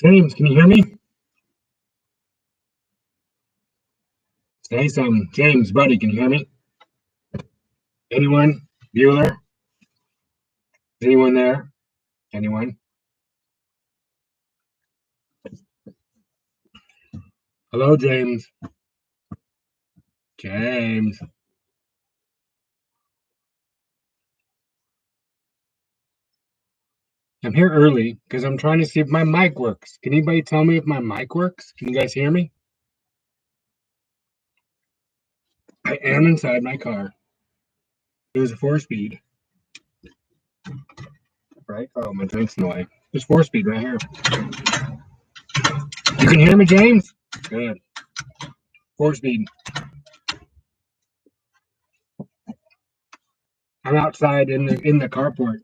James, can you hear me? Say something. James, buddy, can you hear me? Anyone? Bueller? Is anyone there? Anyone? Hello, James. James. I'm here early because I'm trying to see if my mic works. Can anybody tell me if my mic works? Can you guys hear me? I am inside my car. It was a 4-speed. Right? Oh, my drink's in the way. There's 4-speed right here. You can hear me, James? Good. 4-speed. I'm outside in the carport.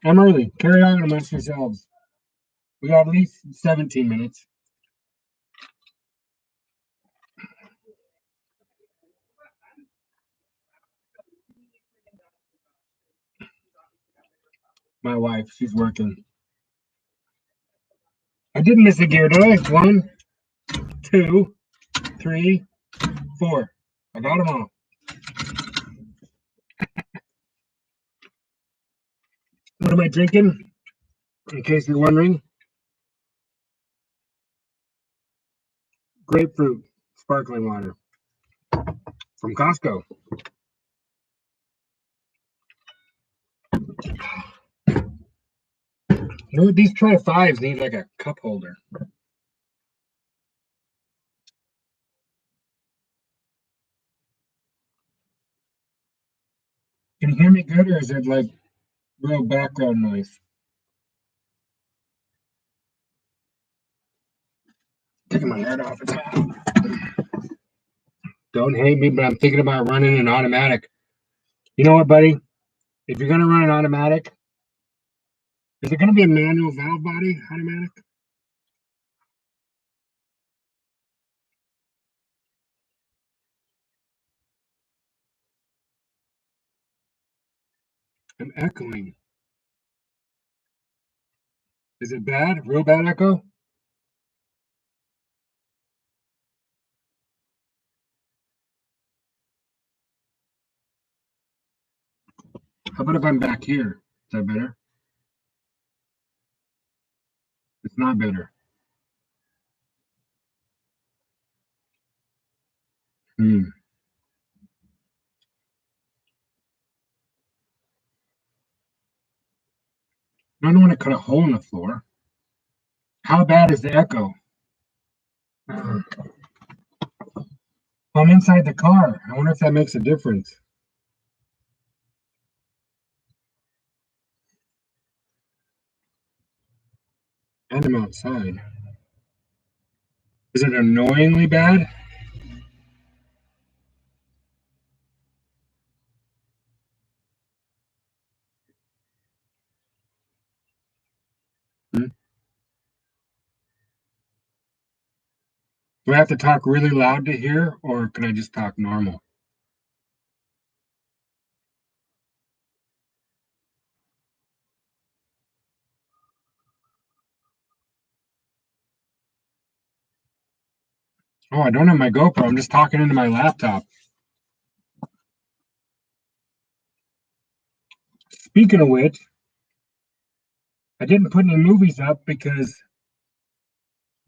I'm early. Carry on amongst yourselves. We got at least 17 minutes. My wife, she's working. I didn't miss a gear, did I? 1, 2, 3, 4. I got them all. What am I drinking? In case you're wondering, grapefruit sparkling water from Costco. You know what? These Try 5s need like a cup holder. Can you hear me good, or is it like real background noise? Taking my head off. It's hot. Don't hate me, but I'm thinking about running an automatic. You know what, buddy? If you're gonna run an automatic, is it gonna be a manual valve body automatic? I'm echoing. Is it bad? Real bad echo? How about if I'm back here? Is that better? It's not better. Hmm. I don't want to cut a hole in the floor. How bad is the echo? I'm inside the car. I wonder if that makes a difference. And I'm outside. Is it annoyingly bad? Hmm? Do I have to talk really loud to hear, or can I just talk normal? Oh, I don't have my GoPro. I'm just talking into my laptop. Speaking of which, I didn't put any movies up because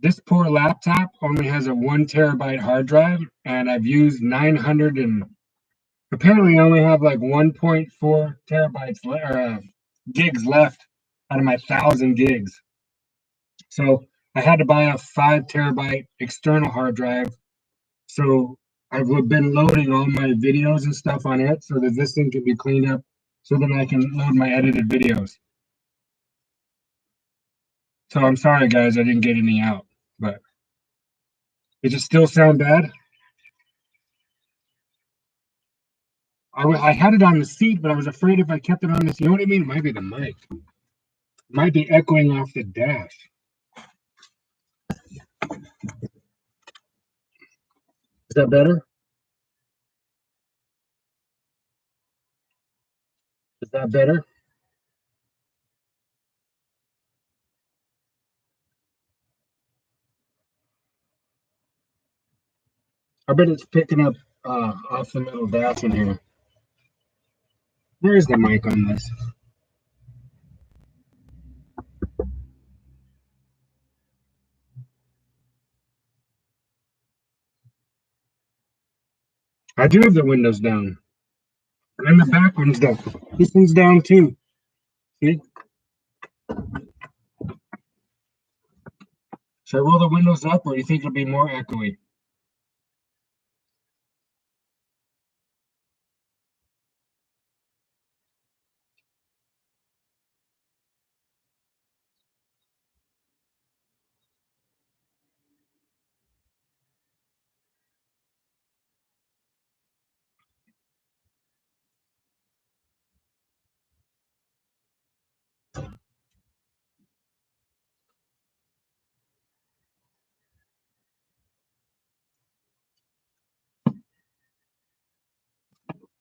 this poor laptop only has a 1 terabyte hard drive, and I've used 900 and apparently I only have like 1.4 terabytes gigs left out of my 1,000 gigs. So I had to buy a 5 terabyte external hard drive. So I've been loading all my videos and stuff on it so that this thing can be cleaned up so that I can load my edited videos. So I'm sorry, guys, I didn't get any out, but does it still sound bad? I had it on the seat, but I was afraid if I kept it on the seat, you know what I mean? It might be the mic. It might be echoing off the dash. Is that better? Is that better? I bet it's picking up off the middle dash in here. Where is the mic on this? I do have the windows down. And the back one's down. This one's down too. See? Should I roll the windows up or do you think it'll be more echoey?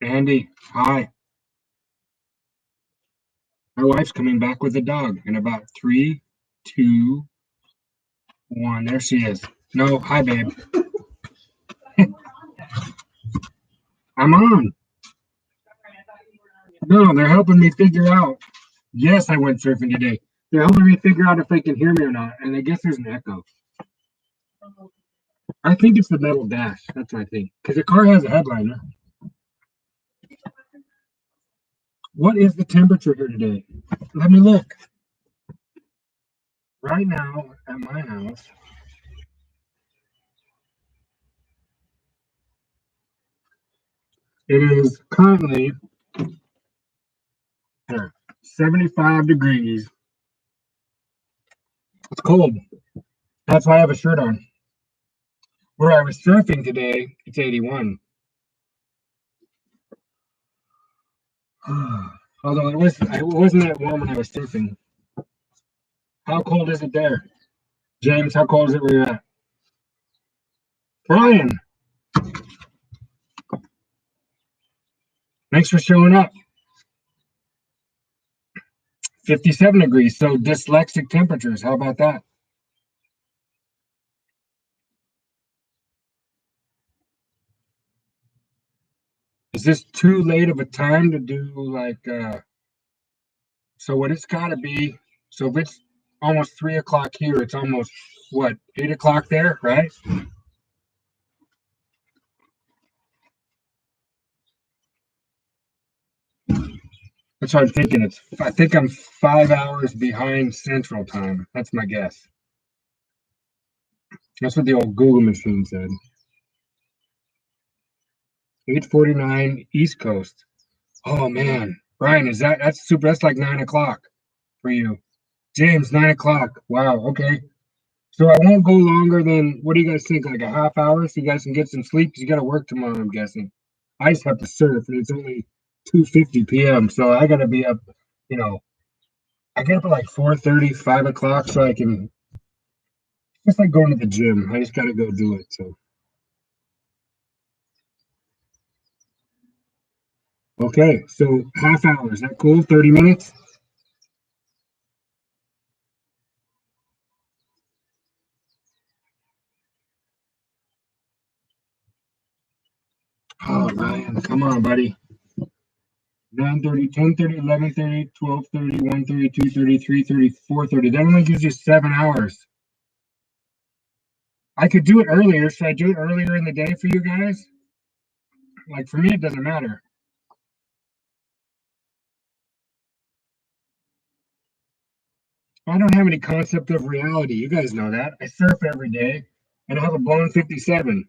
Andy, hi. My wife's coming back with a dog in about 3, 2, 1. There she is. No, hi, babe. I'm on. No, they're helping me figure out. Yes, I went surfing today. They're helping me figure out if they can hear me or not. And I guess there's an echo. I think it's the metal dash. That's what I think. Because the car has a headliner. What is the temperature here today? Let me look. Right now at my house, it is currently 75 degrees. It's cold. That's why I have a shirt on. Where I was surfing today, it's 81. Although it wasn't that warm when I was surfing. How cold is it there? James, how cold is it where you're at? Brian, thanks for showing up. 57 degrees, so dyslexic temperatures. How about that? Is this too late of a time to do like so what it's gotta be, so if it's almost 3 o'clock here, it's almost what, 8 o'clock there, right? That's what I'm thinking. I think I'm 5 hours behind Central Time. That's my guess. That's what the old Google machine said. 8:49 East Coast. Oh man, Brian, that's super? That's like 9 o'clock for you. James, 9 o'clock. Wow. Okay. So I won't go longer than, what do you guys think? Like a half hour, so you guys can get some sleep. 'Cause you got to work tomorrow, I'm guessing. I just have to surf, and it's only 2:50 p.m. So I got to be up. You know, I get up at like 4:30, 5 o'clock, so I can. It's like going to the gym. I just got to go do it. So okay, so half hour. Is that cool? 30 minutes. Oh, Ryan, come on, buddy. 9:30, 10:30, 11:30, 12:30, 1:30, 2:30, 3:30, 4:30. That only gives you 7 hours. I could do it earlier. Should I do it earlier in the day for you guys? Like for me, it doesn't matter. I don't have any concept of reality. You guys know that. I surf every day and I have a blown 57.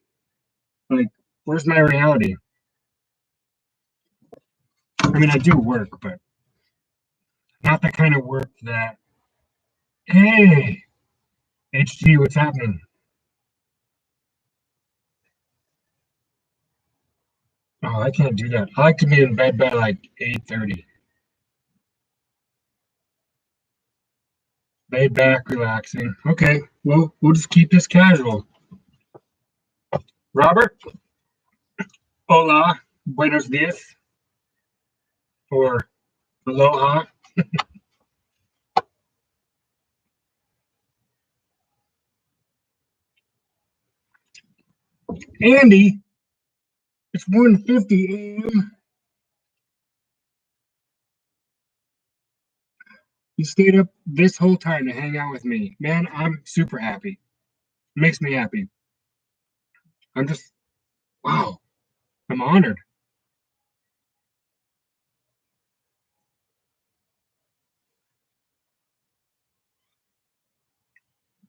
Like, where's my reality? I mean, I do work, but not the kind of work that, hey, HG, what's happening? Oh, I can't do that. I like to be in bed by like 8:30. Laid back, relaxing. Okay, well, we'll just keep this casual. Robert, hola, buenos dias, or aloha. Andy, it's 1:50 a.m. You stayed up this whole time to hang out with me. Man, I'm super happy. Makes me happy. I'm just, wow, I'm honored.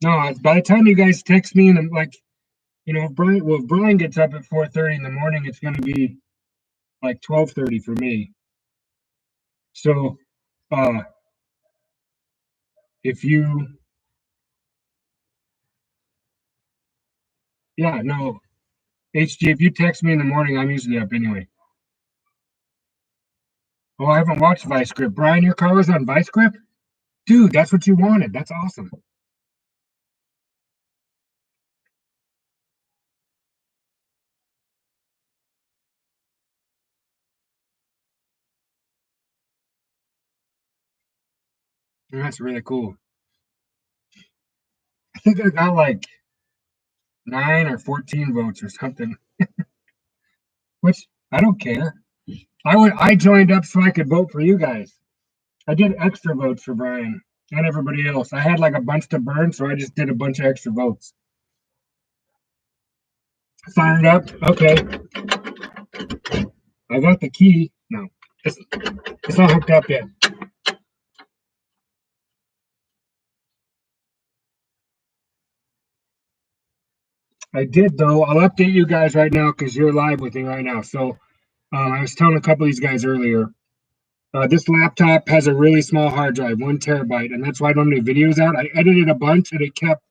No, by the time you guys text me and I'm like, if Brian gets up at 4:30 in the morning, it's going to be like 12:30 for me. So, uh, if you, yeah, no, HG, if you text me in the morning, I'm usually up anyway. Oh, I haven't watched Vice Grip. Brian, your car was on Vice Grip? Dude, that's what you wanted. That's awesome. That's really cool. I think I got like 9 or 14 votes or something, which I don't care. I joined up so I could vote for you guys. I did extra votes for Brian and everybody else. I had like a bunch to burn, so I just did a bunch of extra votes. Fired up. Okay. I got the key. No, it's not hooked up yet. I did though. I'll update you guys right now because you're live with me right now. So I was telling a couple of these guys earlier. This laptop has a really small hard drive, 1 terabyte, and that's why I don't do videos out. I edited a bunch and it kept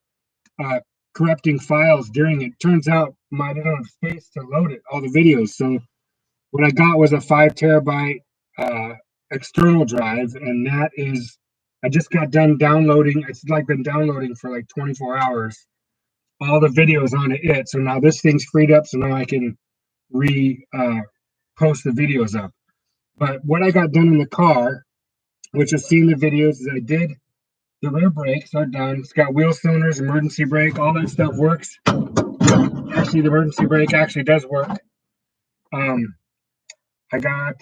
uh, corrupting files during it. Turns out I didn't have space to load it, all the videos. So what I got was a 5 terabyte uh, external drive, and that is, I just got done downloading. It's like been downloading for like 24 hours, all the videos on it. So now this thing's freed up, so now I can post the videos up. But what I got done in the car, which you've seen the videos, is I did the rear brakes are done. It's got wheel cylinders, emergency brake, all that stuff works. Actually, the emergency brake actually does work. Um, I got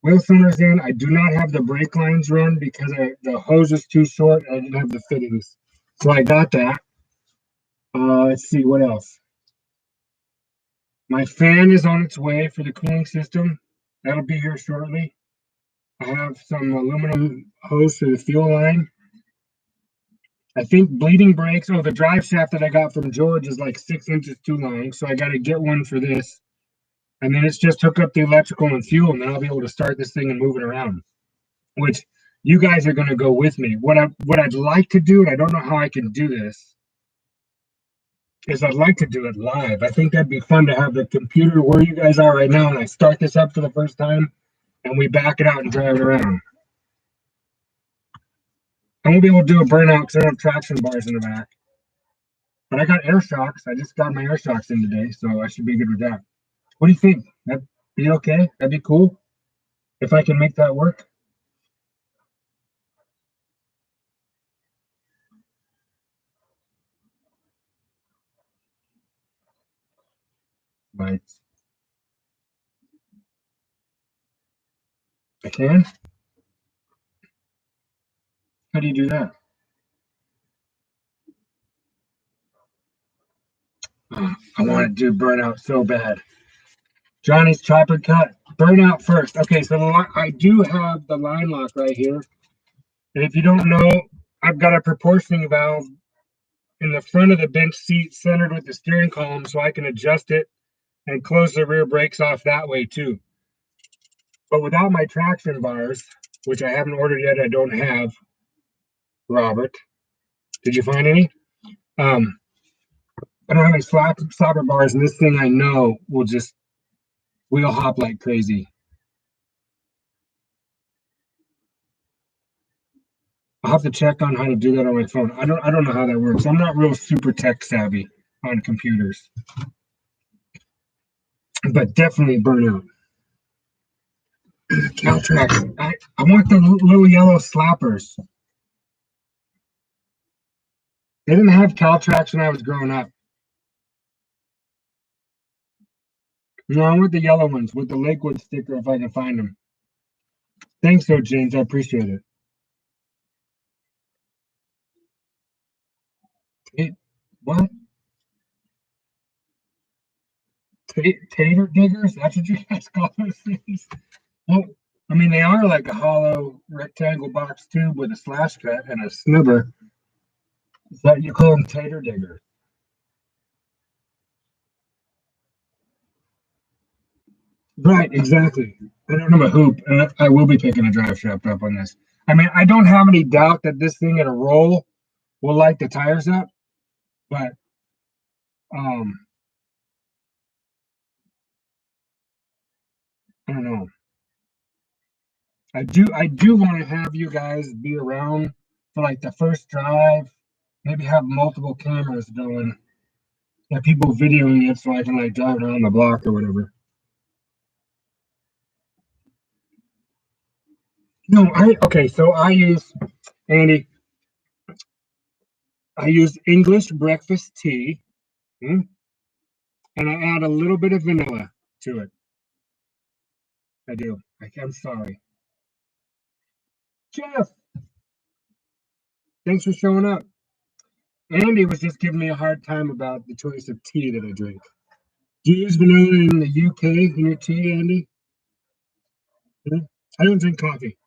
wheel cylinders in. I do not have the brake lines run because the hose is too short and I didn't have the fittings. So I got that. Let's see what else. My fan is on its way for the cooling system. That'll be here shortly. I have some aluminum hose for the fuel line. I think bleeding brakes. Oh, the drive shaft that I got from George is like 6 inches too long, so I got to get one for this. And then it's just hook up the electrical and fuel, and then I'll be able to start this thing and move it around. Which you guys are going to go with me. What I'd like to do, and I don't know how I can do this, is I'd like to do it live. I think that'd be fun to have the computer where you guys are right now, and I start this up for the first time, and we back it out and drive it around. I won't be able to do a burnout because I don't have traction bars in the back. But I got air shocks. I just got my air shocks in today, so I should be good with that. What do you think? That'd be okay? That'd be cool if I can make that work. But I can. How do you do that? Oh, I want to do burnout so bad. Johnny's chopper cut. Burnout first. Okay, so I do have the line lock right here. And if you don't know, I've got a proportioning valve in the front of the bench seat centered with the steering column so I can adjust it and close the rear brakes off that way too. But without my traction bars, which I haven't ordered yet, I don't have, Robert. Did you find any? Um, I don't have any slapper bars, and this thing I know will just wheel hop like crazy. I'll have to check on how to do that on my phone. I don't know how that works. I'm not real super tech savvy on computers, but definitely burnout. Caltrax. I want the little yellow slappers. They didn't have Caltrax when I was growing up. No, I want the yellow ones with the Lakewood sticker if I can find them. Thanks, though, James. I appreciate it. What? Tater diggers? That's what you guys call those things? Well, I mean, they are like a hollow rectangle box tube with a slash cut and a snubber. Is that you call them tater diggers? Right, exactly. I don't know a hoop, and I will be picking a drive shaft up on this. I mean, I don't have any doubt that this thing at a roll will light the tires up, but um, I don't know. I do want to have you guys be around for like the first drive, maybe have multiple cameras going, and people videoing it so I can like drive around the block or whatever. No, okay, so Andy, I use English breakfast tea, and I add a little bit of vanilla to it. I do. I'm sorry. Jeff, thanks for showing up. Andy was just giving me a hard time about the choice of tea that I drink. Do you use vanilla in the UK in your tea, Andy? Yeah. I don't drink coffee.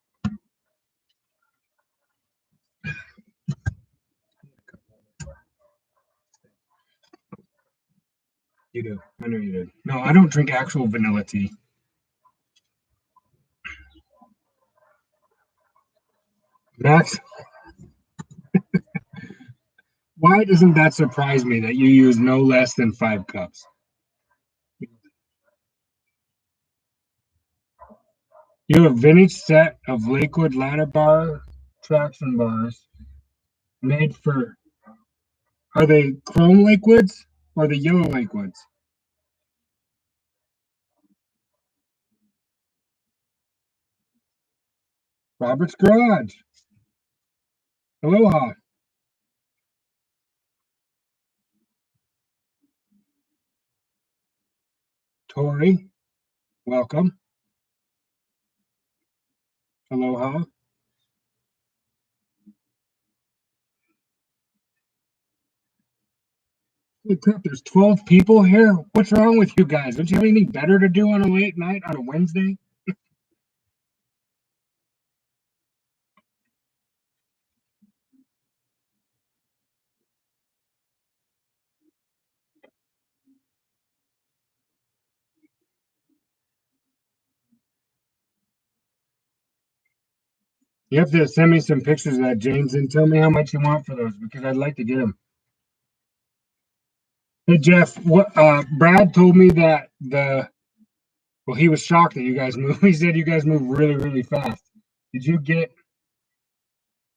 You do. I know you did. No, I don't drink actual vanilla tea. Max, why doesn't that surprise me that you use no less than 5 cups? You have a vintage set of Lakewood ladder bar traction bars made for, are they chrome Lakewoods or the yellow Lakewoods? Robert's Garage. Aloha. Tori, welcome. Aloha. Holy crap, there's 12 people here. What's wrong with you guys? Don't you have anything better to do on a late night on a Wednesday? You have to send me some pictures of that, James, and tell me how much you want for those because I'd like to get them. Hey Jeff, what Brad told me that he was shocked that you guys move. He said you guys move really, really fast. Did you get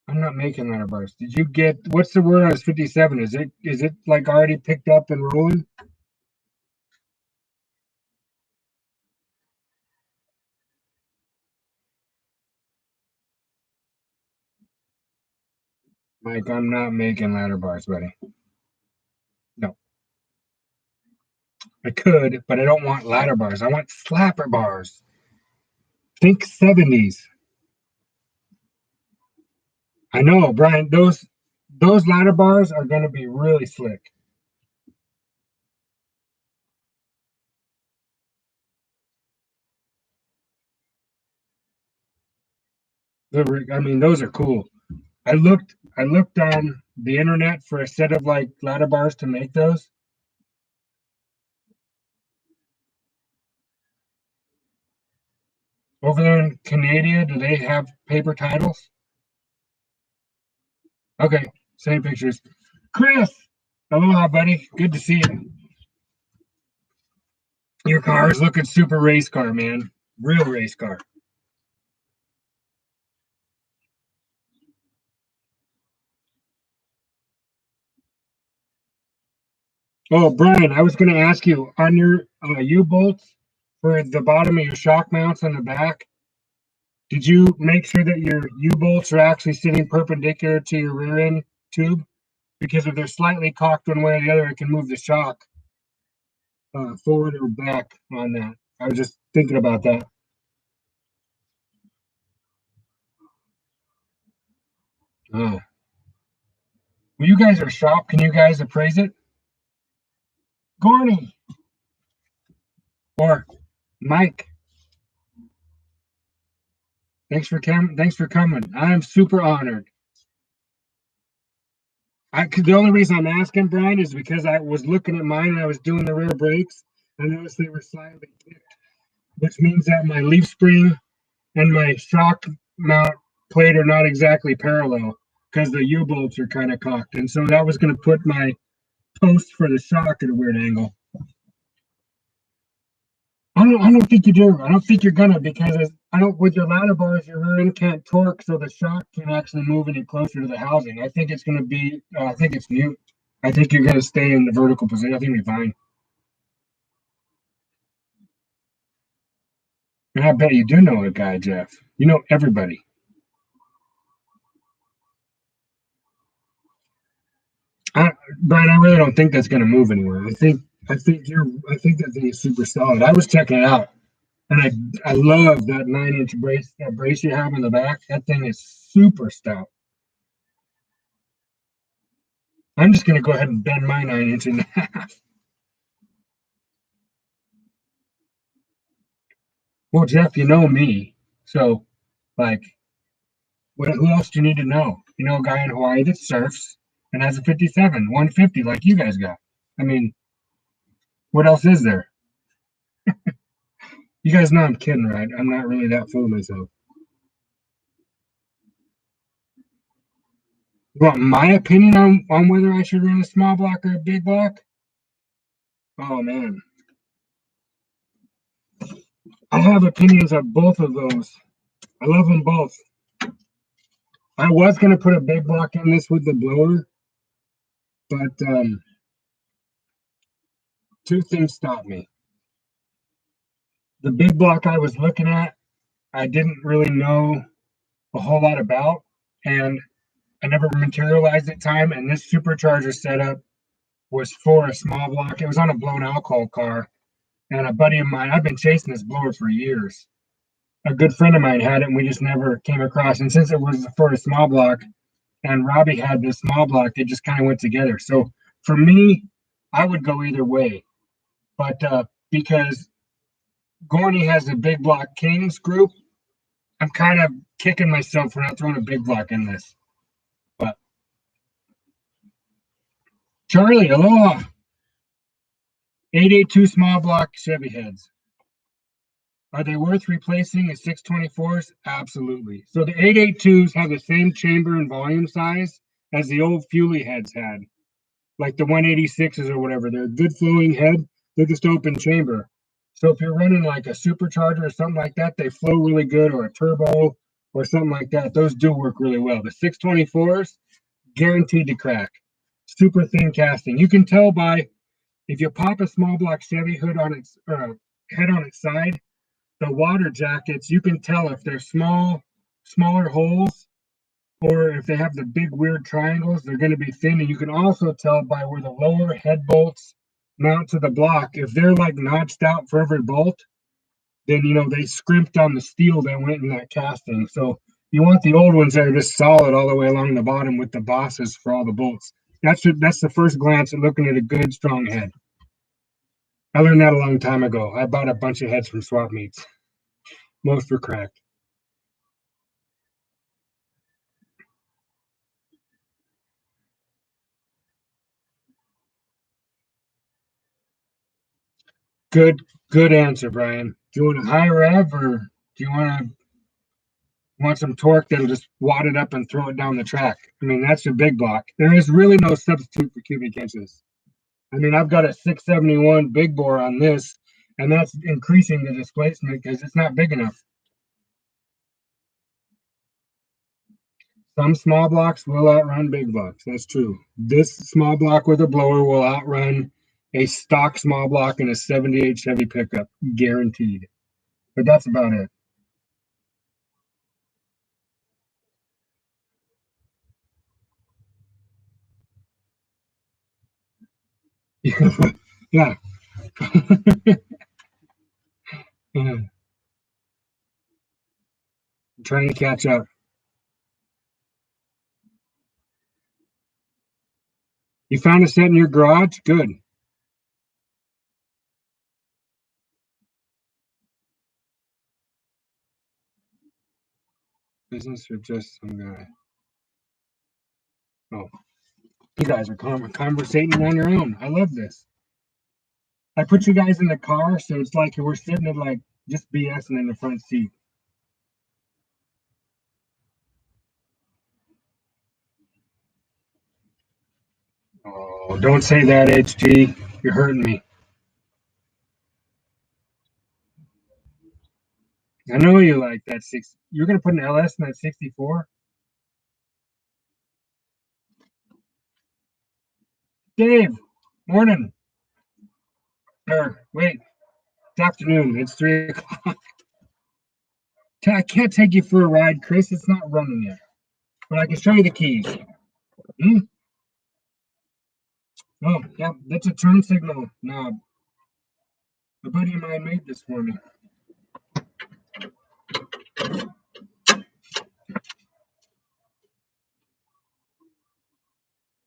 I'm not making letter bars. Did you get what's the word on his 57? Is it like already picked up and rolling? Mike, I'm not making ladder bars, buddy. No. I could, but I don't want ladder bars. I want slapper bars. Think 70s. I know, Brian, those ladder bars are gonna be really slick. I mean, those are cool. I looked on the internet for a set of like ladder bars to make those. Over there in Canada, do they have paper titles? Okay, same pictures. Chris, aloha, buddy. Good to see you. Your car is looking super race car, man. Real race car. Oh, Brian, I was going to ask you on your U-bolts for the bottom of your shock mounts on the back. Did you make sure that your U-bolts are actually sitting perpendicular to your rear end tube? Because if they're slightly cocked one way or the other, it can move the shock. forward or back on that. I was just thinking about that. Oh, well, you guys are shop. Can you guys appraise it? Gorney or Mike, thanks for coming. I'm super honored. The only reason I'm asking Brian is because I was looking at mine and I was doing the rear brakes. I noticed they were slightly kicked, which means that my leaf spring and my shock mount plate are not exactly parallel because the U-bolts are kind of cocked. And so that was going to put my post for the shock at a weird angle. I don't think you do. I don't think you're gonna because I don't with your ladder bars your rear end can't torque so the shock can actually move any closer to the housing. I think it's gonna be I think it's mute. I think you're gonna stay in the vertical position. I think you'll be fine. And I bet you do know a guy, Jeff. You know everybody. I, Brian, I really don't think that's gonna move anywhere. I think that thing is super solid. I was checking it out. And I love that 9-inch brace, that brace you have in the back. That thing is super stout. I'm just gonna go ahead and bend my 9-inch in half. Well, Jeff, you know me, so like, who else do you need to know? You know, a guy in Hawaii that surfs and has a 57, 150, like you guys got. I mean, what else is there? You guys know I'm kidding, right? I'm not really that full of myself. You want my opinion on whether I should run a small block or a big block? Oh man, I have opinions of both of those. I love them both. I was gonna put a big block in this with the blower, but two things stopped me. The big block I was looking at, I didn't really know a whole lot about, and I never materialized at time. And this supercharger setup was for a small block. It was on a blown alcohol car, and a buddy of mine. I've been chasing this blower for years. A good friend of mine had it, and we just never came across. And since it was for a small block, and Robbie had this small block, it just kind of went together. So for me, I would go either way, but because Gorney has a big block Kings group, I'm kind of kicking myself for not throwing a big block in this. But Charlie, aloha. 882 small block Chevy heads. Are they worth replacing as 624s? Absolutely. So the 882s have the same chamber and volume size as the old Fuelie heads had, like the 186s or whatever. They're a good flowing head. They're just open chamber. So if you're running like a supercharger or something like that, they flow really good, or a turbo or something like that. Those do work really well. The 624s, guaranteed to crack. Super thin casting. You can tell by if you pop a small block Chevy hood on its head on its side, the water jackets, you can tell if they're smaller holes, or if they have the big weird triangles, they're going to be thin. And you can also tell by where the lower head bolts mount to the block. If they're like notched out for every bolt, then you know they scrimped on the steel that went in that casting. So you want the old ones that are just solid all the way along the bottom with the bosses for all the bolts. That's the first glance at looking at a good strong head. I learned that a long time ago. I bought a bunch of heads from swap meets. Most were cracked. Good, good answer, Brian. Do you want a high rev or do you want some torque that'll just wad it up and throw it down the track? I mean, that's your big block. There is really no substitute for cubic inches. I mean, I've got a 671 big bore on this, and that's increasing the displacement because it's not big enough. Some small blocks will outrun big blocks. That's true. This small block with a blower will outrun a stock small block in a 78 Chevy pickup, guaranteed. But that's about it. Yeah. I'm trying to catch up. You found a set in your garage? Good. Business or just some guy? Oh, you guys are conversating on your own. I love this. I put you guys in the car, so it's like we're sitting at like just BSing in the front seat. Oh, don't say that, HG. You're hurting me. I know you like that six. You're gonna put an LS in that 64. Dave, morning. Or wait, it's afternoon. It's 3 o'clock. I can't take you for a ride, Chris. It's not running yet, but I can show you the keys. Hmm? Oh, yeah, that's a turn signal knob. A buddy of mine made this for me.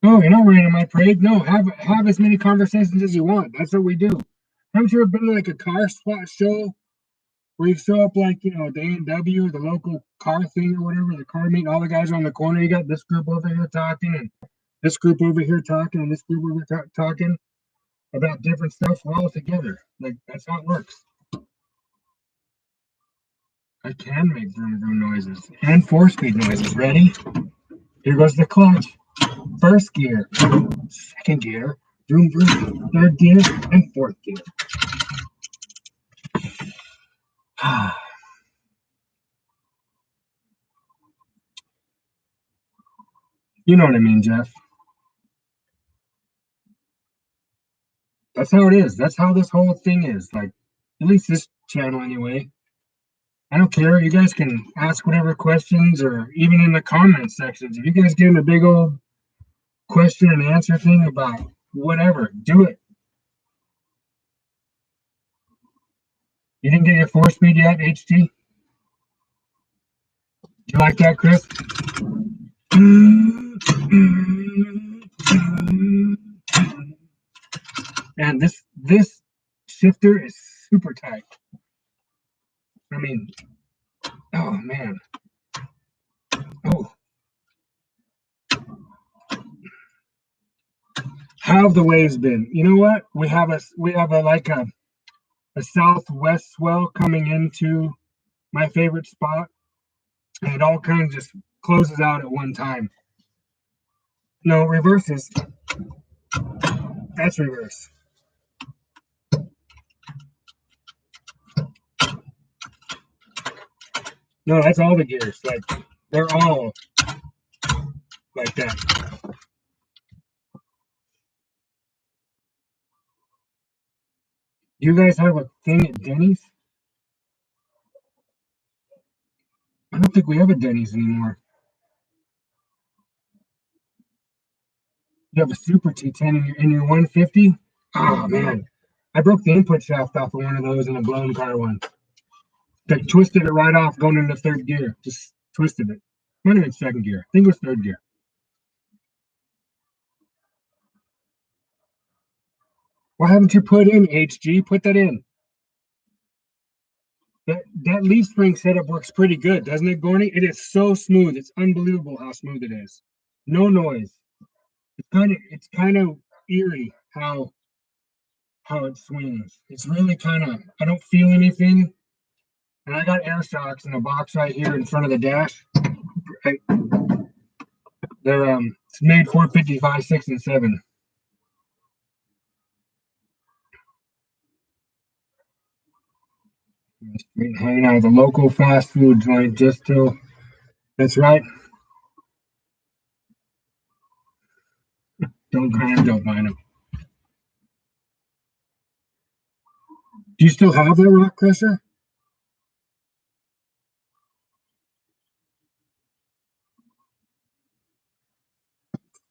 Oh, you're not raining my parade. No, have as many conversations as you want. That's what we do. Haven't you ever been to like a car spot show where you show up like the A&W, the local car thing or whatever, the car meet, all the guys on the corner. You got this group over here talking, and this group over here talking, and this group over talking about different stuff. We're all together. Like that's how it works. I can make vroom vroom noises and 4-speed noises. Ready? Here goes the clutch. First gear, second gear, vroom vroom, third gear, and fourth gear. You know what I mean, Jeff. That's how it is. That's how this whole thing is. Like, at least this channel, anyway. I don't care. You guys can ask whatever questions, or even in the comment sections. If you guys get in a big old question and answer thing about whatever, do it. You didn't get your 4-speed yet, HT? You like that, Chris? And this shifter is super tight. I mean, oh man. Oh, how have the waves been? You know what? We have a like a southwest swell coming into my favorite spot, and it all kind of just closes out at one time. No, reverses. That's reverse. No, that's all the gears. Like they're all like that. You guys have a thing at Denny's? I don't think we have a Denny's anymore. You have a Super T10 in your 150? Oh man, I broke the input shaft off of one of those in a blown car once. They twisted it right off going into third gear. Just twisted it. Might have been second gear. I think it was third gear. Why haven't you put in HG? Put that in. That leaf spring setup works pretty good, doesn't it, Gorney? It is so smooth. It's unbelievable how smooth it is. No noise. It's kind of eerie how it swings. It's really kind of, I don't feel anything. And I got air shocks in a box right here in front of the dash. I, they're it's made 455, 6, and 7. Hanging out at the local fast food joint just till. That's right. Don't grind, don't mind them. Do you still have that rock crusher?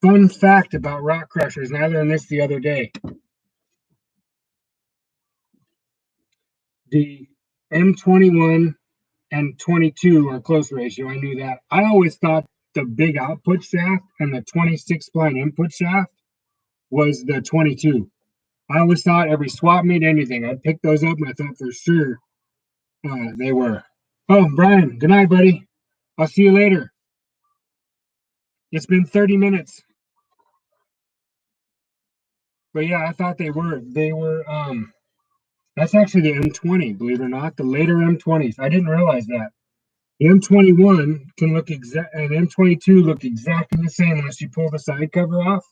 Fun fact about rock crushers, and I learned this the other day. The M21 and 22 are close ratio. I knew that. I always thought the big output shaft and the 26 spline input shaft was the 22. I always thought every swap meet, anything, I'd pick those up and I thought for sure they were. Oh, Brian, good night, buddy. I'll see you later. It's been 30 minutes. But yeah, I thought they were. They were, that's actually the M20, believe it or not, the later M20s. I didn't realize that. The M21 can look exact, and M22 look exactly the same unless you pull the side cover off.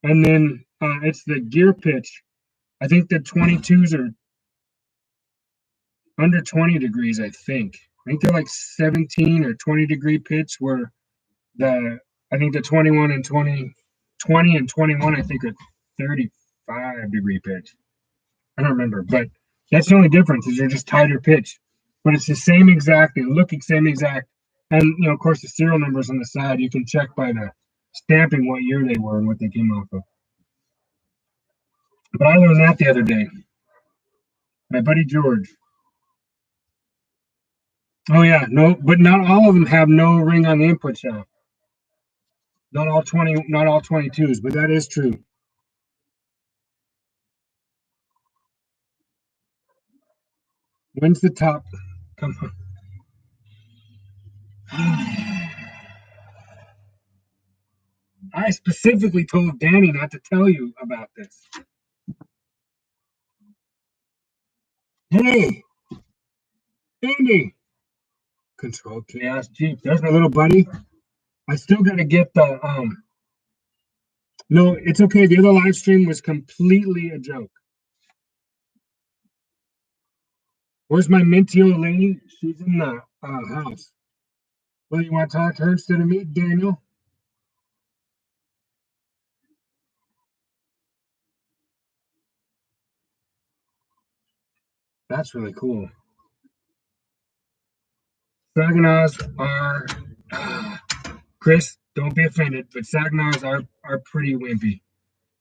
And then it's the gear pitch. I think the 22s are under 20 degrees, I think. I think they're like 17 or 20 degree pitch, where I think the 21 and 20 and 21, I think are 35 degree pitch. I don't remember, but that's the only difference is they're just tighter pitch. But it's the same exact, they look the same exact. And of course, the serial numbers on the side, you can check by the stamping what year they were and what they came off of. But I learned that the other day. My buddy George. Oh yeah, no, but not all of them have no ring on the input shaft. Not all 22s, but that is true. When's the top? Come on. I specifically told Danny not to tell you about this. Hey, Andy. Control Chaos Jeep. There's my little buddy. I still gotta get the no, it's okay. The other live stream was completely a joke. Where's my minty old lady? She's in the house. Well, you want to talk to her instead of me, Daniel? That's really cool. Saginars are Chris, don't be offended, but Saginars are pretty wimpy.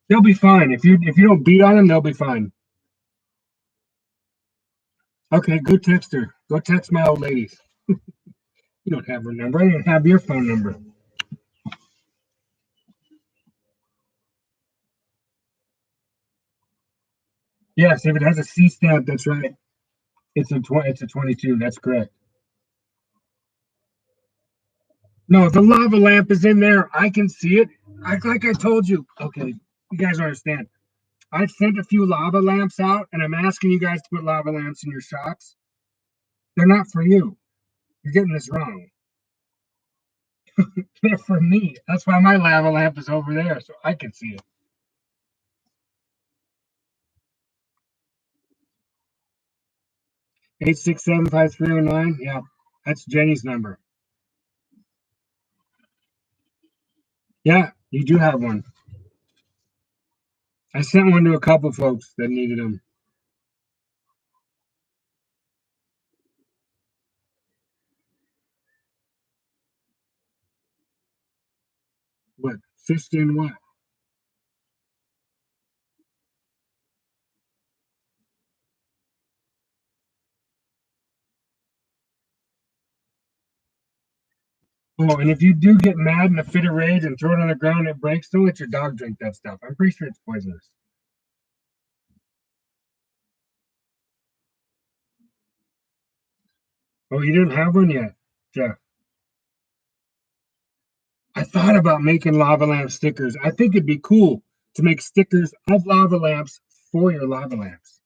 They'll be fine. If you don't beat on them, they'll be fine. Okay, go text her. Go text my old lady. You don't have her number. I don't have your phone number. Yes, if it has a C stamp, that's right. It's a 22. That's correct. No, if the lava lamp is in there, I can see it. Like I told you. Okay, you guys understand. I sent a few lava lamps out, and I'm asking you guys to put lava lamps in your shops. They're not for you. You're getting this wrong. They're for me. That's why my lava lamp is over there, so I can see it. 8675309. Yeah, that's Jenny's number. Yeah, you do have one. I sent one to a couple folks that needed them. What? Fished in what? Oh, and if you do get mad in a fit of rage and throw it on the ground and it breaks, don't let your dog drink that stuff. I'm pretty sure it's poisonous. Oh, you didn't have one yet, Jeff? I thought about making lava lamp stickers. I think it'd be cool to make stickers of lava lamps for your lava lamps.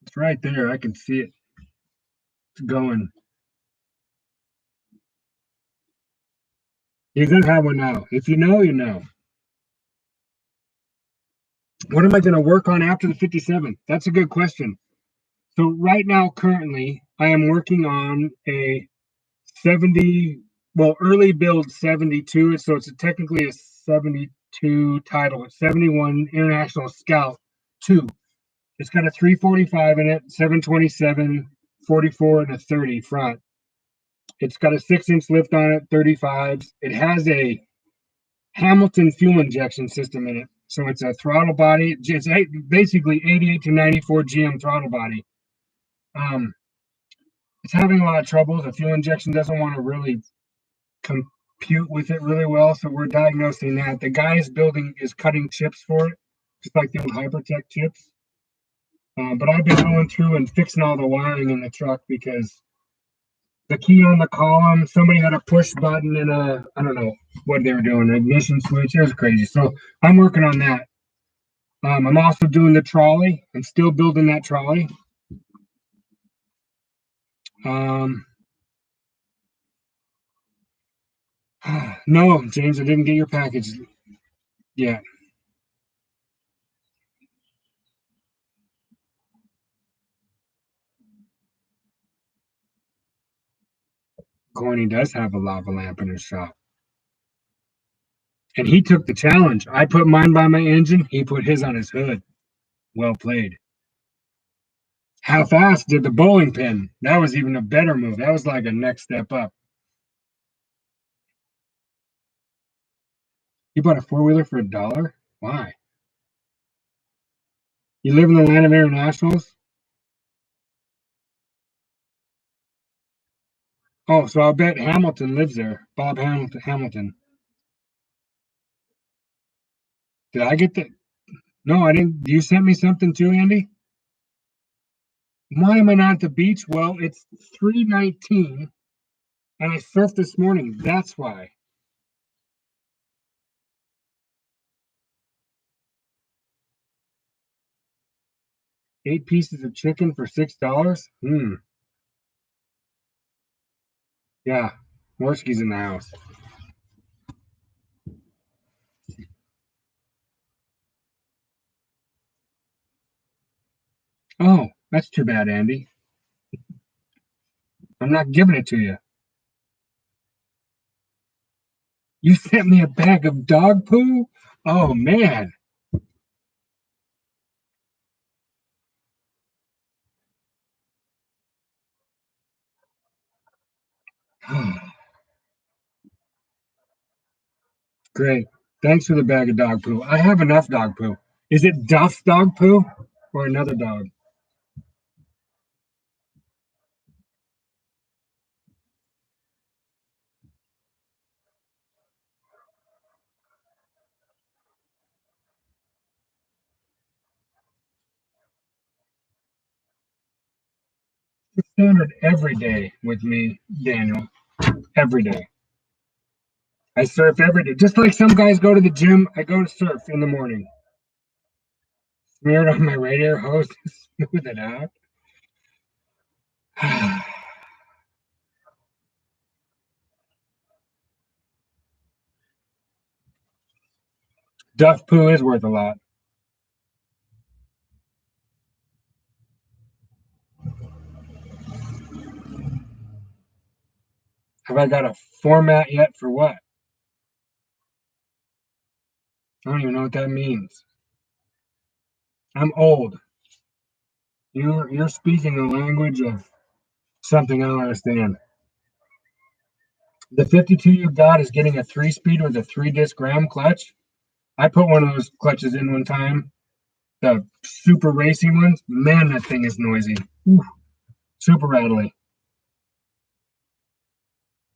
It's right there. I can see it. It's going. You're gonna have one now. If you know, you know. What am I going to work on after the 57? That's a good question. So right now, currently, I am working on a 70, well, early build 72. So it's technically a 72 title. It's 71 International Scout 2. It's got a 345 in it, 727, 44, and a 30 front. It's got a 6-inch lift on it, 35s. It has a Hamilton fuel injection system in it. So it's a throttle body. It's basically 88 to 94 GM throttle body. Um, it's having a lot of trouble. The fuel injection doesn't want to really compute with it really well, so we're diagnosing that. The guy is cutting chips for it, just like the old Hypertech chips. But I've been going through and fixing all the wiring in the truck because the key on the column, somebody had a push button and I don't know what they were doing, an ignition switch. It was crazy. So I'm working on that. I'm also doing the trolley. I'm still building that trolley. No, James, I didn't get your package yet. Corny does have a lava lamp in his shop. And he took the challenge. I put mine by my engine. He put his on his hood. Well played. Half-assed did the bowling pin. That was even a better move. That was like a next step up. You bought a four-wheeler for $1? Why? You live in the land of internationals? Oh, so I'll bet Hamilton lives there. Bob Hamilton. Did I get the... No, I didn't. You sent me something too, Andy? Why am I not at the beach? Well, it's 3:19, and I surfed this morning. That's why. Eight pieces of chicken for $6? Yeah, Morski's in the house. Oh, that's too bad, Andy. I'm not giving it to you. You sent me a bag of dog poo? Oh, man. Great. Thanks for the bag of dog poo. I have enough dog poo. Is it Duff's dog poo or another dog? It's standard every day with me, Daniel. Every day. I surf every day. Just like some guys go to the gym, I go to surf in the morning. Smear it on my radiator hose to smooth it out. Duff poo is worth a lot. Have I got a format yet for what? I don't even know what that means. I'm old. You're speaking the language of something I don't understand. The 52 you got is getting a 3-speed with a 3-disc ram clutch. I put one of those clutches in one time. The super racy ones. Man, that thing is noisy. Ooh, super rattly.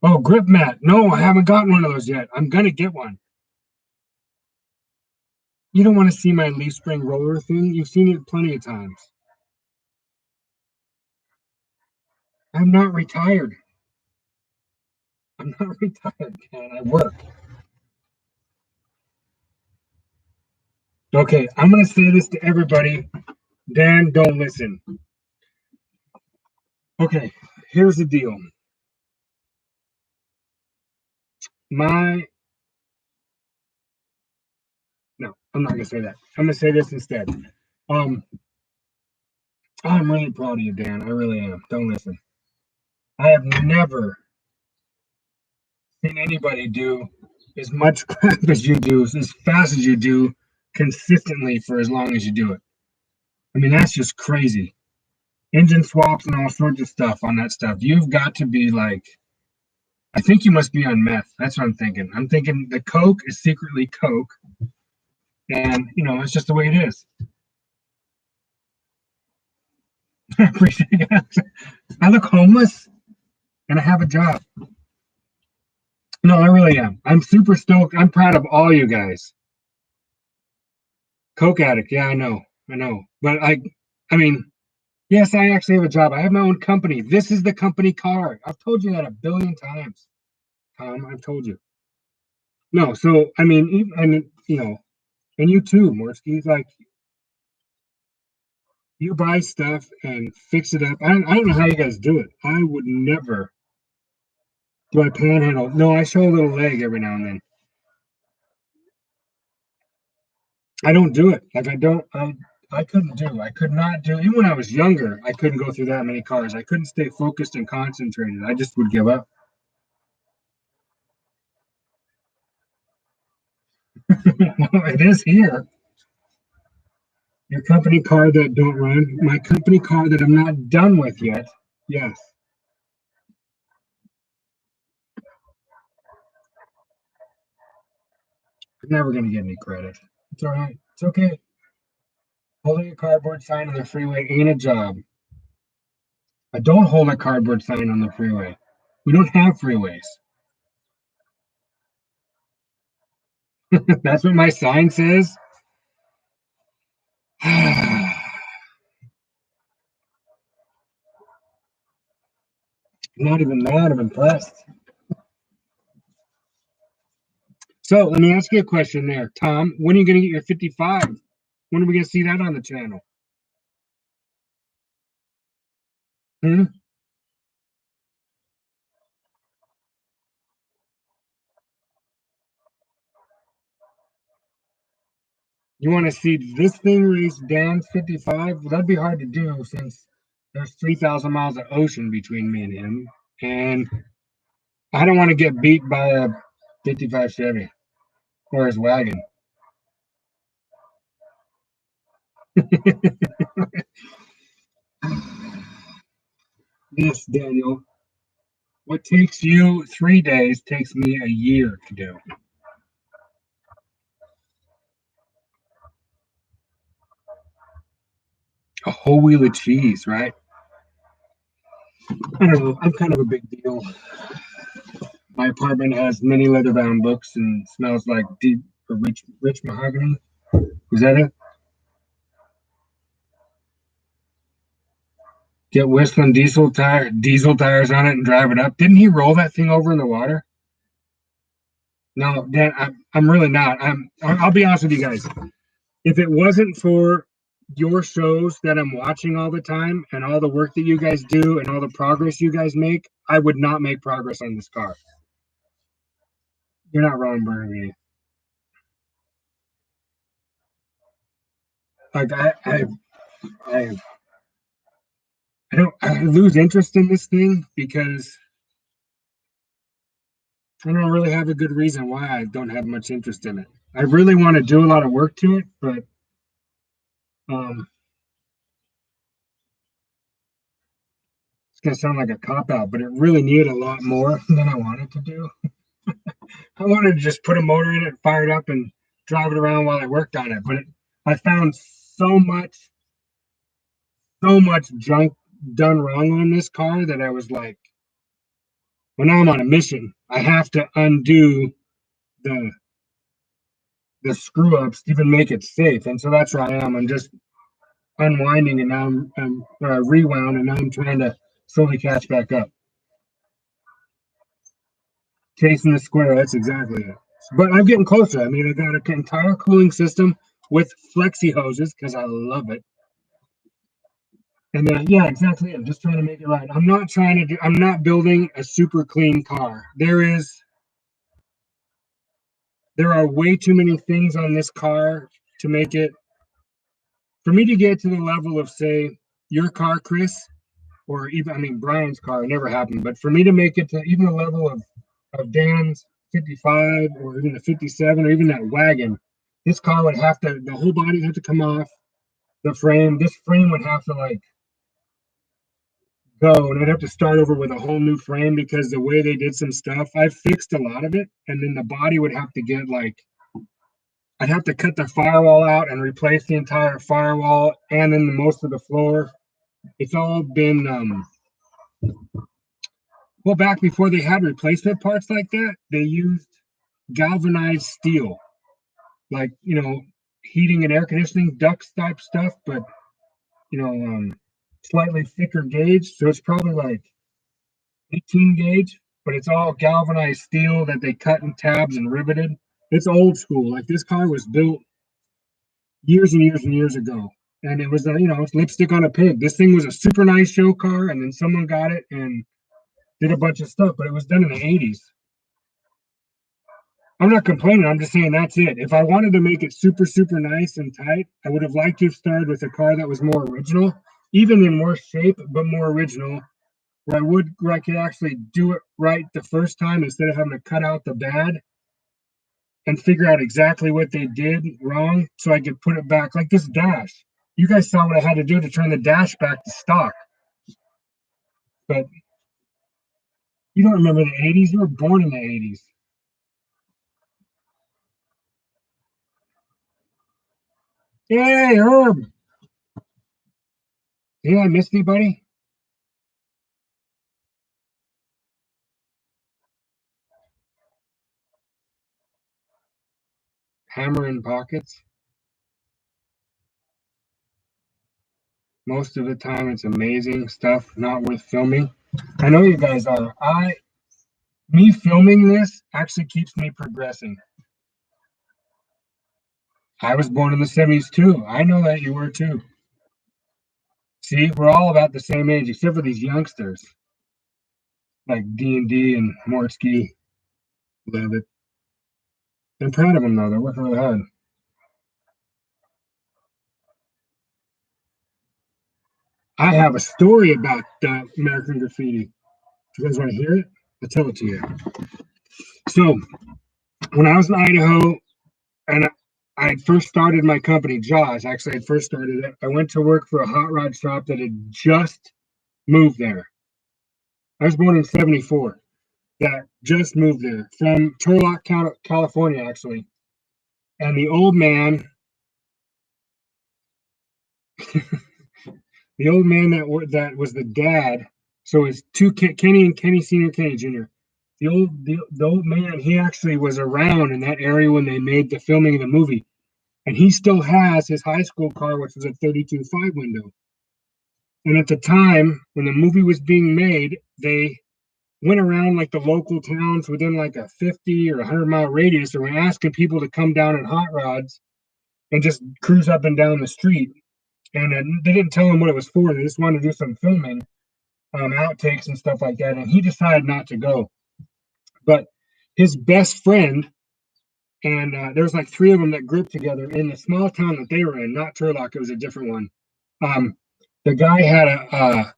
Oh, grip mat. No, I haven't gotten one of those yet. I'm gonna get one. You don't want to see my leaf spring roller thing. You've seen it plenty of times. I'm not retired. I'm not retired, man. I work. Okay, I'm gonna say this to everybody. Dan, don't listen. Okay, here's the deal. My No, I'm not gonna say that. I'm gonna say this instead. Um, I'm really proud of you, Dan. I really am. Don't listen. I have never seen anybody do as much crap as you do, as fast as you do, consistently for as long as you do it. I mean, that's just crazy. Engine swaps and all sorts of stuff on that stuff. You've got to be like I think you must be on meth. That's what I'm thinking. I'm thinking the Coke is secretly Coke, and it's just the way it is. I appreciate it. I look homeless, and I have a job. No, I really am. I'm super stoked. I'm proud of all you guys. Coke addict. Yeah, I know. I know. But I mean, yes, I actually have a job. I have my own company. This is the company car. I've told you that a billion times. I've told you. No, so I mean, and and you too, Morsky. Like you buy stuff and fix it up. I don't know how you guys do it. I would never. Do I panhandle? No, I show a little leg every now and then. I don't do it. Like I don't. I couldn't do. I could not do. Even when I was younger, I couldn't go through that many cars. I couldn't stay focused and concentrated. I just would give up. Well, it is here. Your company car that don't run. My company car that I'm not done with yet. Yes. I'm never gonna get any credit. It's all right. It's okay. Holding a cardboard sign on the freeway ain't a job. I don't hold a cardboard sign on the freeway. We don't have freeways. That's what my sign says. Not even mad. I'm impressed. So let me ask you a question there, Tom. When are you going to get your 55? When are we going to see that on the channel? Hmm? You want to see this thing race Dan's 55? Well, that'd be hard to do since there's 3,000 miles of ocean between me and him. And I don't want to get beat by a 55 Chevy or his wagon. Yes, Daniel. What takes you 3 days takes me a year to do. A whole wheel of cheese, right? I don't know. I'm kind of a big deal. My apartment has many leather-bound books and smells like deep or rich mahogany. Is that it? Get whistling diesel tires on it and drive it up. Didn't he roll that thing over in the water? No, Dan, I'm really not. I'll be honest with you guys. If it wasn't for your shows that I'm watching all the time and all the work that you guys do and all the progress you guys make, I would not make progress on this car. You're not wrong, Bernie. Like I, I lose interest in this thing because I don't really have a good reason why I don't have much interest in it. I really want to do a lot of work to it, but um, it's gonna sound like a cop out, but it really needed a lot more than I wanted to do. I wanted to just put a motor in it, fire it up, and drive it around while I worked on it. But I found so much junk done wrong on this car that I was like, well, now I'm on a mission. I have to undo the the screw ups to even make it safe. And so that's where I am. I'm just unwinding and now I'm rewound and now I'm trying to slowly catch back up. Chasing the square, that's exactly it. But I'm getting closer. I mean, I got an entire cooling system with flexi hoses because I love it. And yeah, exactly. I'm just trying to make it right. I'm not building a super clean car. There are way too many things on this car to make it, for me to get to the level of, say, your car, Chris, or even, I mean, Brian's car, it never happened, but for me to make it to even the level of Dan's 55 or even the 57 or even that wagon, this car would have to, the whole body would have to come off the frame. This frame would have to like go, and I'd have to start over with a whole new frame because the way they did some stuff, I fixed a lot of it, and then the body would have to get like, I'd have to cut the firewall out and replace the entire firewall and then most of the floor. It's all been well, back before they had replacement parts like that, they used galvanized steel, like, heating and air conditioning ducts type stuff, but slightly thicker gauge. So it's probably like 18 gauge, but it's all galvanized steel that they cut in tabs and riveted. It's old school. Like, this car was built years and years and years ago, and it was it's lipstick on a pig. This thing was a super nice show car, and then someone got it and did a bunch of stuff, but it was done in the 80s. I'm not complaining. I'm just saying that's it. If I wanted to make it super, super nice and tight, I would have liked to have started with a car that was more original, even in worse shape, but more original, where I could actually do it right the first time instead of having to cut out the bad and figure out exactly what they did wrong so I could put it back. Like this dash. You guys saw what I had to do to turn the dash back to stock. But you don't remember the 80s? You were born in the 80s. Hey, Herb. Yeah, I missed anybody? Hammer in pockets. Most of the time, it's amazing stuff, not worth filming. I know you guys are. Me filming this actually keeps me progressing. I was born in the 70s too. I know that you were too. See, we're all about the same age, except for these youngsters like D&D and Mortsky. Love it. I'm proud of them though. They're working really hard. I have a story about American Graffiti. You guys want to hear it? I'll tell it to you. So, when I was in Idaho, and I had first started my company, Jaws. Actually, I had first started it. I went to work for a hot rod shop that had just moved there. I was born in '74. That just moved there from Turlock, California, actually. And the old man, that was the dad. So it's two Kenny and Kenny Senior, Kenny Junior. The old man, he actually was around in that area when they made the filming of the movie, and he still has his high school car, which was a 32.5 window. And at the time when the movie was being made, they went around like the local towns within like a 50 or 100-mile radius, and were asking people to come down in hot rods and just cruise up and down the street. And they didn't tell him what it was for. They just wanted to do some filming, outtakes and stuff like that. And he decided not to go. But his best friend, and there was like three of them that grouped together in the small town that they were in, not Turlock, it was a different one. The guy had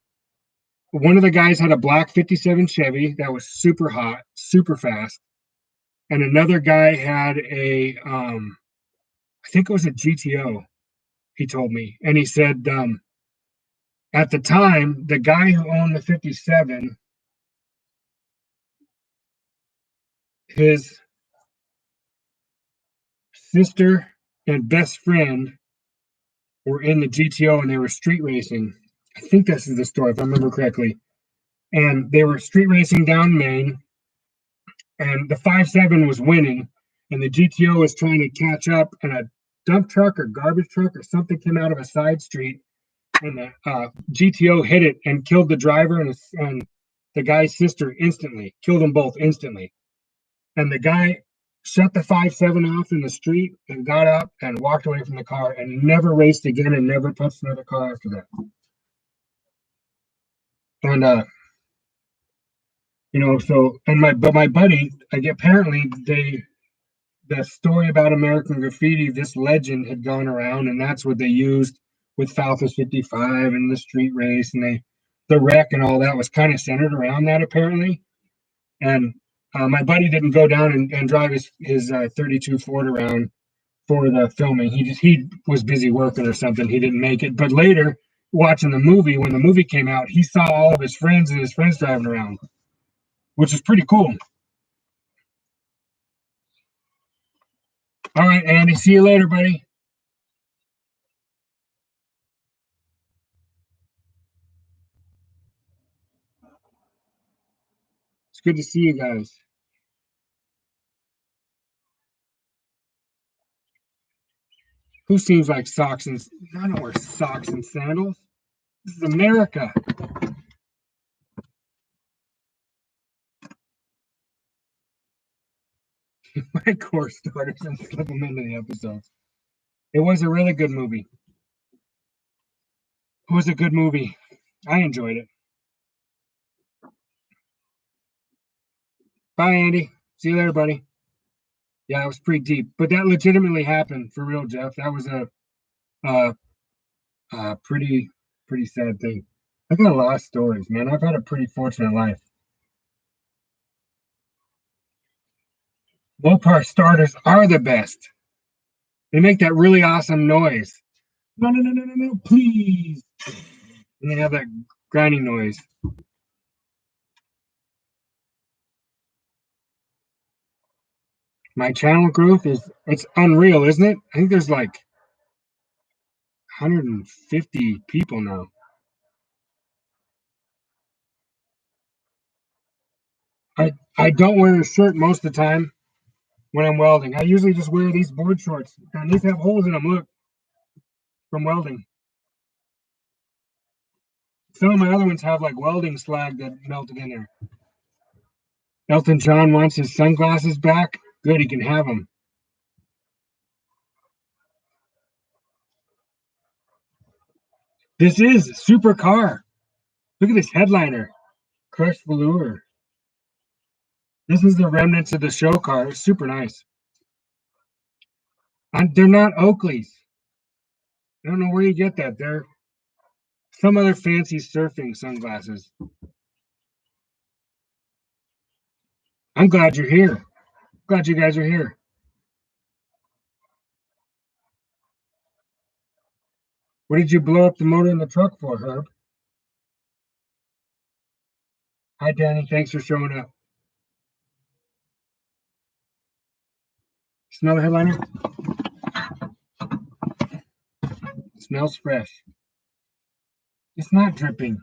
one of the guys had a black 57 Chevy that was super hot, super fast. And another guy had I think it was a GTO, he told me. And he said, at the time, the guy who owned the 57, his sister and best friend were in the GTO and they were street racing. I think this is the story, if I remember correctly. And they were street racing down Maine, and the 57 was winning, and the GTO was trying to catch up, and a dump truck or garbage truck or something came out of a side street, and the GTO hit it and killed the driver and the guy's sister instantly, killed them both instantly. And the guy shut the 57 off in the street and got up and walked away from the car and never raced again and never touched another car after that. And so my buddy, apparently the story about American Graffiti, this legend had gone around, and that's what they used with Falthus 55 and the street race, and the wreck and all that was kind of centered around that apparently. And my buddy didn't go down and drive his 32 Ford around for the filming. He was busy working or something. He didn't make it. But later, watching the movie, when the movie came out, he saw all of his friends and his friends driving around, which is pretty cool. All right, Andy. See you later, buddy. It's good to see you guys. Who seems like socks and I don't wear socks and sandals. This is America. My course starters and slip them into the episodes. It was a really good movie. It was a good movie. I enjoyed it. Bye, Andy. See you later, buddy. Yeah, it was pretty deep, but that legitimately happened for real, Jeff. That was uh, pretty sad thing. I got a lot of stories, man. I've had a pretty fortunate life. Mopar starters are the best. They make that really awesome noise. No, no, no, no, no, no, please. And they have that grinding noise. My channel growth it's unreal, isn't it? I think there's like 150 people now. I don't wear a shirt most of the time when I'm welding. I usually just wear these board shorts. And these have holes in them, look, from welding. Some of my other ones have like welding slag that melted in there. Elton John wants his sunglasses back. Good, he can have them. This is a super car. Look at this headliner. Crushed velour. This is the remnants of the show car. It's super nice. And they're not Oakleys. I don't know where you get that. They're some other fancy surfing sunglasses. I'm glad you're here. Glad you guys are here. What did you blow up the motor in the truck for, Herb? Hi, Danny. Thanks for showing up. Smell the headliner? It smells fresh. It's not dripping.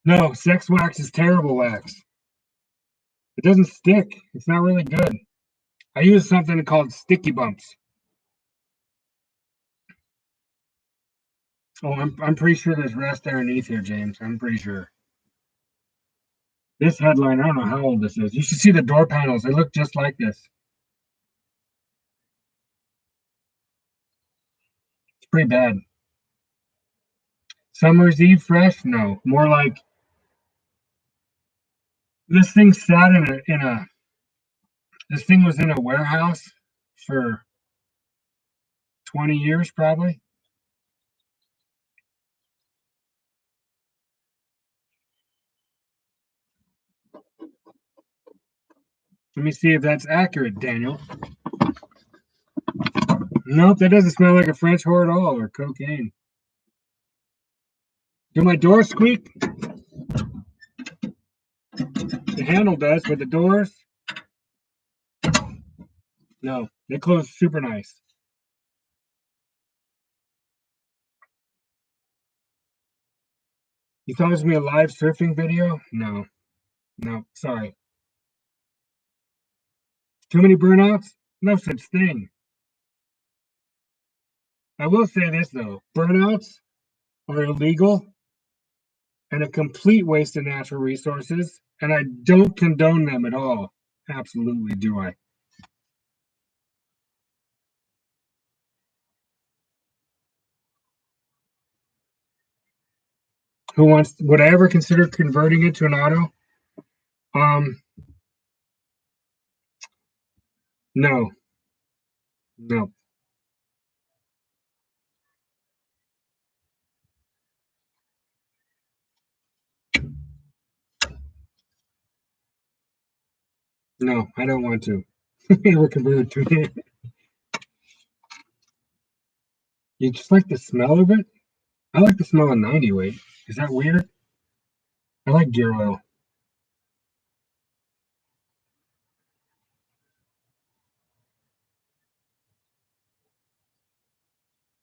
No, sex wax is terrible wax. It doesn't stick. It's not really good. I use something called sticky bumps. Oh, I'm pretty sure there's rest underneath here, James. I'm pretty sure. This headline, I don't know how old this is. You should see the door panels. They look just like this. It's pretty bad. Summer's Eve fresh? No. More like this thing sat in a this thing was in a warehouse for 20 years probably. Let me see if that's accurate, Daniel. Nope, that doesn't smell like a French whore at all or cocaine. Do my doors squeak? The handle does, but the doors, no. They close super nice. You thought it was gonna be a live surfing video? No. No, sorry. Too many burnouts? No such thing. I will say this though, burnouts are illegal and a complete waste of natural resources, and I don't condone them at all. Absolutely do I. Would I ever consider converting it to an auto? Um, no, no, no, I don't want to. Ever convert it to it. You just like the smell of it? I like the smell of 90 weight. Is that weird? I like gear oil.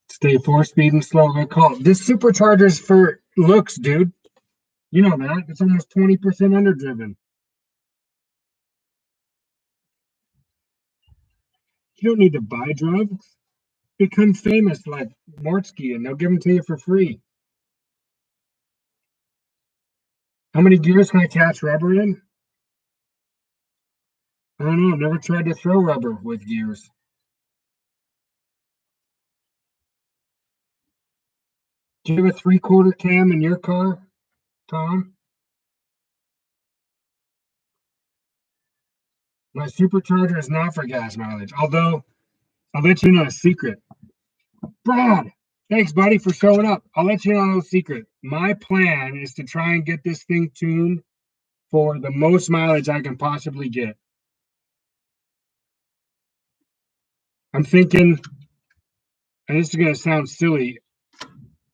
Stay 4-speed and slow. I call it. This supercharger's for looks, dude. You know that. It's almost 20% underdriven. You don't need to buy drugs. Become famous like Mortsky and they'll give them to you for free. How many gears can I catch rubber in? I don't know. Never tried to throw rubber with gears. Do you have a 3/4 cam in your car, Tom? My supercharger is not for gas mileage. Although I'll let you know a secret. Brad, thanks, buddy, for showing up. I'll let you know a secret. My plan is to try and get this thing tuned for the most mileage I can possibly get. I'm thinking, and this is going to sound silly,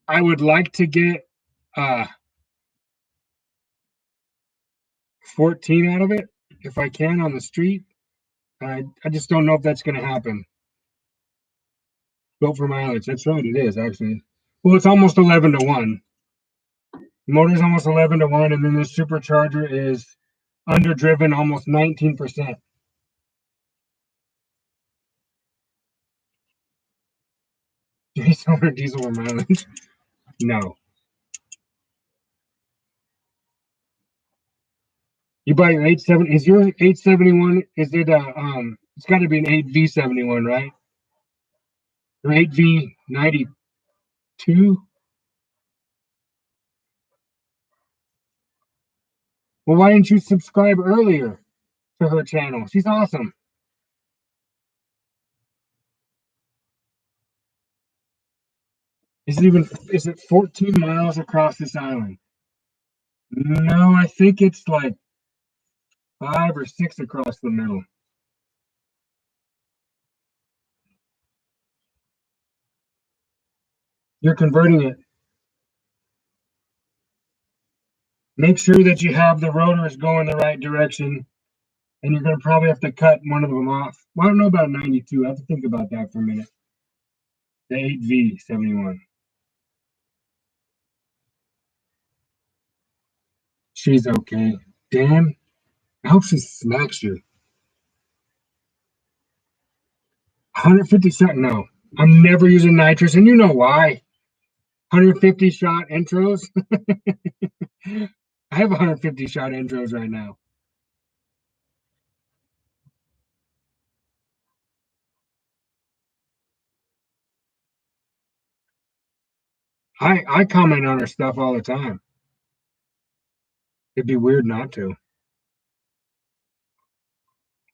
I would like to get 14 out of it if I can on the street. I just don't know if that's going to happen. Built for mileage. That's right, it is actually. Well, it's almost 11-1. The motor's almost 11-1, and then the supercharger is underdriven almost 19%. Diesel or mileage? No. You buy your 870. Is your 871? Is it It's got to be an 8V71, right? Or 8V92? Well, why didn't you subscribe earlier to her channel? She's awesome. Is it 14 miles across this island? No, I think it's like 5 or 6 across the middle. You're converting it. Make sure that you have the rotors going the right direction, and you're going to probably have to cut one of them off. Well, I don't know about 92. I have to think about that for a minute. The 8V71. She's okay. Dan, I hope she smacks you. 150 shot? No. I'm never using nitrous, and you know why. 150 shot intros. I have 150 shot intros right now. I comment on her stuff all the time. It'd be weird not to.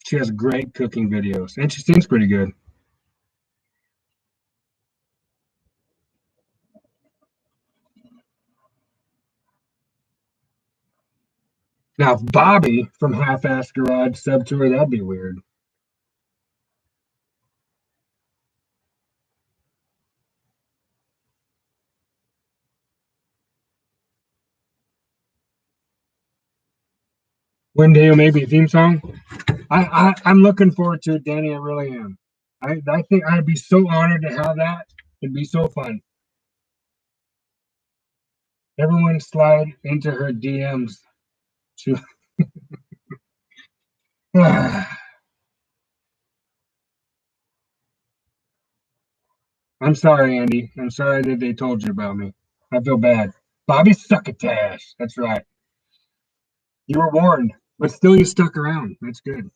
She has great cooking videos, and she sings pretty good. Now, if Bobby from Half Ass Garage sub to her, that'd be weird. One day, maybe a theme song. I'm looking forward to it, Danny. I really am. I think I'd be so honored to have that. It'd be so fun. Everyone slide into her DMs. To I'm sorry, Andy. I'm sorry that they told you about me. I feel bad. Bobby succotash. That's right. You were warned, but still you stuck around. That's good.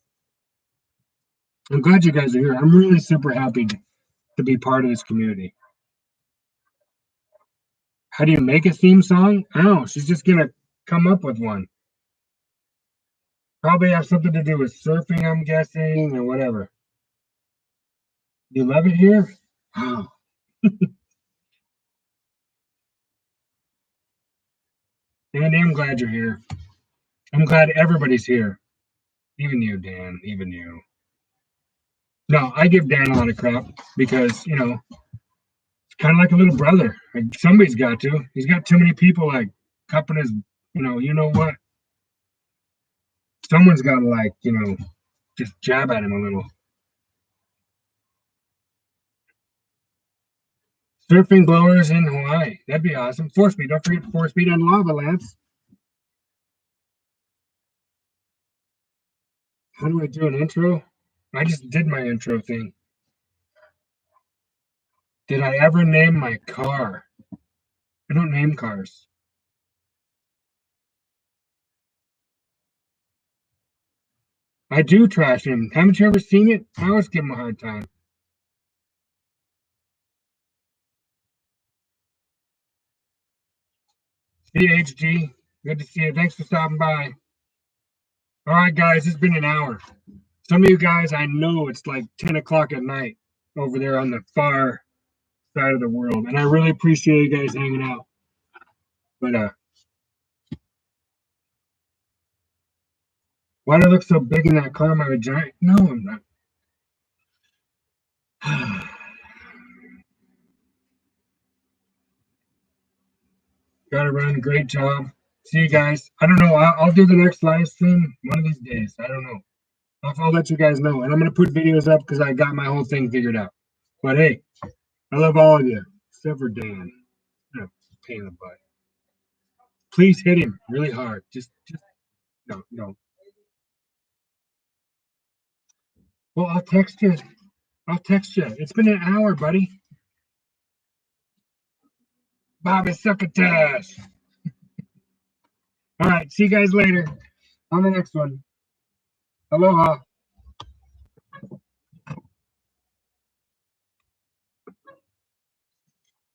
I'm glad you guys are here. I'm really super happy to be part of this community. How do you make a theme song? I don't know. She's just gonna come up with one. Probably have something to do with surfing, I'm guessing, or whatever. You love it here? Oh, Andy, I'm glad you're here. I'm glad everybody's here. Even you, Dan. Even you. No, I give Dan a lot of crap because, Kind of like a little brother. Like somebody's got to. He's got too many people like cupping his, you know what? Someone's got to like, just jab at him a little. Surfing blowers in Hawaii. That'd be awesome. Force speed. Don't forget force speed and lava lamps. How do I do an intro? I just did my intro thing. Did I ever name my car? I don't name cars. I do trash him. Haven't you ever seen it? I always give him a hard time. CHG, good to see you. Thanks for stopping by. All right, guys, it's been an hour. Some of you guys, I know it's like 10 o'clock at night over there on the far side of the world, and I really appreciate you guys hanging out. But why do I look so big in that car? Am I a giant? No, I'm not. Gotta run. Great job. See you guys. I don't know. I'll do the next live stream one of these days. I don't know. I'll let you guys know. And I'm going to put videos up because I got my whole thing figured out. But hey, I love all of you, except for Dan. No, pain in the butt. Please hit him really hard. Just no, no. Well, I'll text you. I'll text you. It's been an hour, buddy. Bobby Succotash. All right. See you guys later on the next one. Aloha.